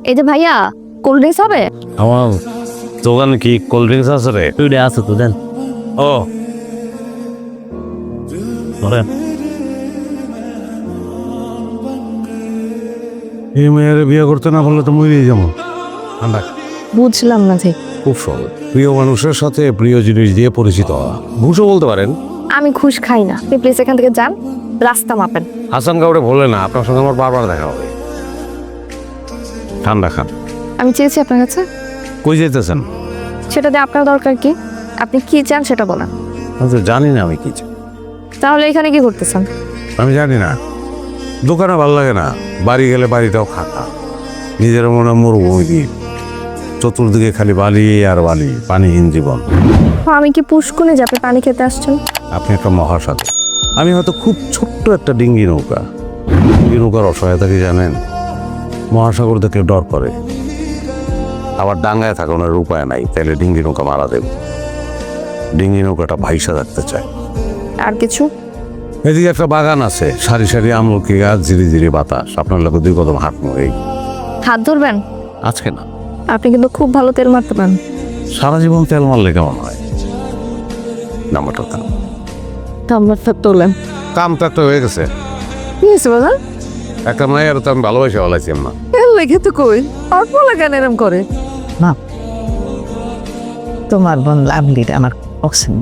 এই যে ভাইয়া, কোল্ড ড্রিঙ্কস হবে? আমার দোকানে কি কোল্ড ড্রিঙ্কস আছে রে? তুই আছে তো দেন। ও ধরেন। এই মেয়ের বিয়ে করতে না পারলে তো মরেই যাবো। ঠান্ডা বুঝলাম না ঠিক। খুব সহজ, প্রিয় মানুষের সাথে প্রিয় জিনিস দিয়ে পরিচিত হওয়া। ঘুষও বলতে পারেন। আমি ঘুষ খাই না, আপনি প্লিজ এখান থেকে যান, রাস্তা মাপেন। হাসান কাউরে বলে না, আপনার সঙ্গে আমার বারবার দেখা হবে। ঠান্ডা খান। আমি চেয়েছি আপনার কাছে, কই যেতেছেন? সেটা দিয়ে আপনার দরকার কি? আপনি কি চান সেটা বলেন। আমি তো জানি না আমি কি চাই। তাহলে এখানে কি করতেছেন? আমি জানি না, দোকানে ভালো লাগে না, বাড়ি গেলে বাড়িটাও খাতা, নিজের মনে মরুভূমি দিয়ে, চতুর্দিকে খালি বালি আর বালি, পানিহীন জীবন। আমি কি পুষ্কুনে যে আপনি পানি খেতে আসছেন? আপনি একটা মহাসাগর, আমি হয়তো খুব ছোট্ট একটা ডিঙ্গি নৌকা। ডিঙ্গি নৌকার অসহায়তা কি জানেন? মহাসাগর দেখে ডর করে, আবার ডাঙ্গায় থাকানোর উপায় নাই, তাহলে ডিঙ্গি নৌকা মারা দেব। ডিঙ্গি নৌকাটা ভাইসা থাকতে চায়। আর কিছু? এদিকে একটা বাগান আছে, সারি সারি আমলকি গাছ, ধীরে ধীরে বাতাস, আপনার লোক 2 কদম হাঁটবো। এই হাত ধরবেন? আজকে না, আপনি কিন্তু খুব ভালো তেল মারতে পারেন। সারা জীবন তেল মারলে কেমন হয়? নাম্বারটা দেন। নাম্বারটা তোলেন। কাম তো একটা হয়ে গেছে। কি হয়েছে বাজার? একটা মায়ের তো আমি ভালোবাসা বলাইছি না। এর লেগে তো কই অল্প লাগান এরম করে। মা, তোমার বোন লাভলির আমার পছন্দ।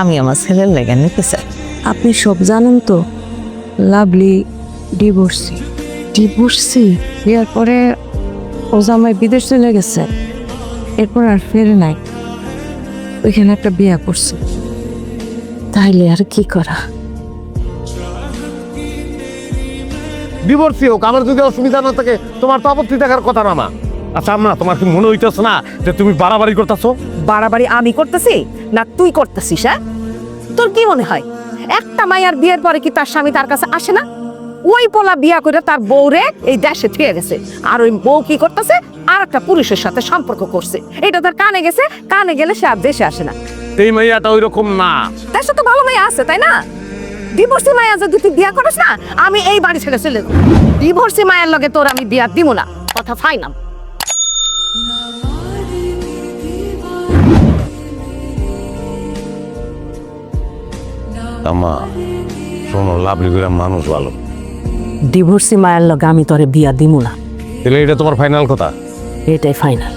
আমি আমার ছেলের লেগে নিতে চাই। আপনি সব জানেন তো, লাভলি ডিভোর্সি। ডিভোর্সি বিয়ার পরে ও জামাই বিদেশ চলে গেছে, এরপর আর ফেরে নাই। ওইখানে একটা বিয়া করছে। তাইলে আর কি করা? ডিভোর্সি হোক, আমার যদি অসুবিধা না থাকে তোমার তো আপত্তি থাকার কথা না। মা আচ্ছা আম্মা, তোমার কি মনে হইতেছে না যে তুমি বাড়াবাড়ি করতেছো? বাড়াবাড়ি আমি করতেছি না তুই করতেছিস? হ্যাঁ, তোর কি মনে হয় একটা মাইয়ার বিয়ের পরে কি তার স্বামী তার কাছে আসে না? ওই পোলা বিয়া করে তার বউরে এই দেশে থুয়ে গেছে, আর ওই বউ কি করতেছে? আর একটা পুরুষের সাথে সম্পর্ক করছে। এটা তার কানে গেছে, কানে গেলে সে আর দেশে আসে না। এই মাইয়াটা ওই রকম না। দেশে তো ভালো মাইয়া আছে, তাই না? ডিভোর্সি মাইয়া যদি তুই বিয়া করিস না, আমি এই বাড়ি ছেড়ে চলে যাবো। ডিভোর্সি মায়ের লগে তোর আমি বিয়া দিব না, কথা ফাইনাল। আম্মা শোনো, লাভলি করে মানুষ ভালো। ডিভোর্সি মায়ের লগে আমি তোরে বিয়া দিমু না, তাহলে এটা তোমার ফাইনাল কথা? এটাই ফাইনাল।